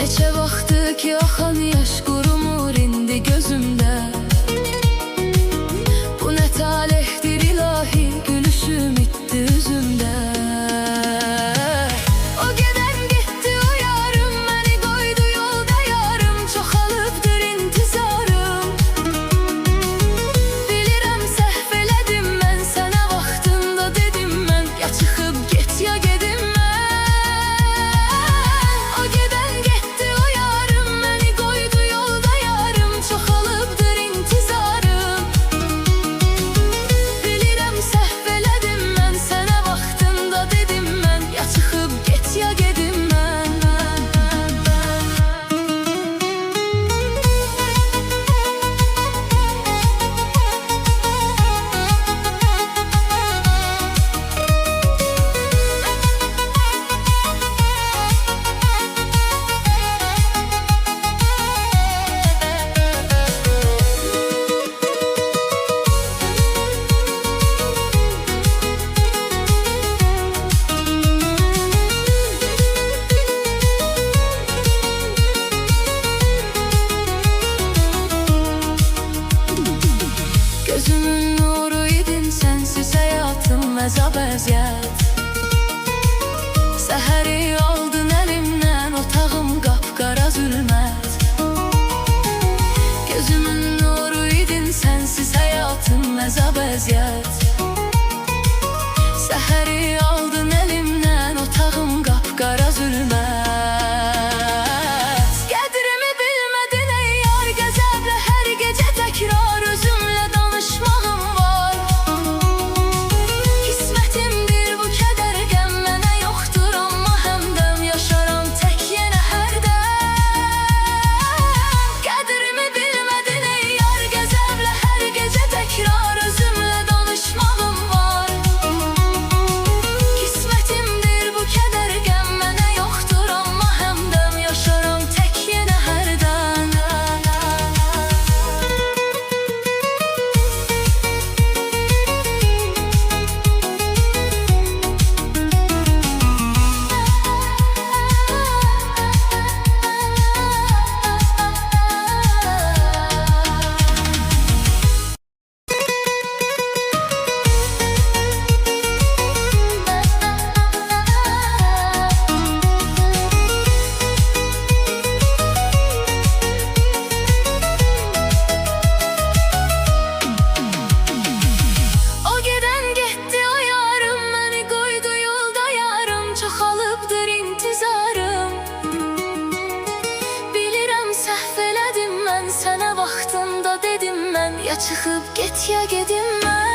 Neçə vaxtı ki axan yaş qurumur indi gözümdə. Bu nə talihdir ilahi, gülüşüm itdi üzümdə. O gedən getdi o yarım, məni qoydu yolda yarım. Çoxalıbdır intizarım. Bilirəm səhv elədim mən, sənə vaxtında dedim mən. Ya çıxıb get ya gedim mən. O gedən getdi o yarım, məni qoydu yolda yarım. Çoxalıbdır intizarım. Bilirəm səhv elədim mən, sənə vaxtında dedim mən. Ya çıxıb get ya gedim mən. Gözümün nuru idin, sensiz hayatım əzab əziyyət. Səhəri aldın əlimdən, otağım qapqara zülmət. Gözümün nuru idin, sensiz hayatım əzab əziyyət. Səhəri aldın əlimdən, otağım qapqara zülmət. Qədrimi bilmədin ey yar, qəzəblə hər gecə təkrar özümlə danışmağım var. Qismətimdir bu kədər qəm, mənə yoxdur amma həmdəm yaşaram tək yenə hərdən. Qədrimi bilmədin ey yar, qəzəblə hər gecə təkrar özümlə danışmağım var. Qismətimdir bu kədər qəm, mənə yoxdur amma həmdəm yaşaram tək yenə hərdən. O gedən getdi o yarım, məni qoydu yolda yarım. Çoxalıbdır intizarım. Bilirəm səhv elədim mən, sənə vaxtında dedim mən. Ya çıxıb get ya gedim mən.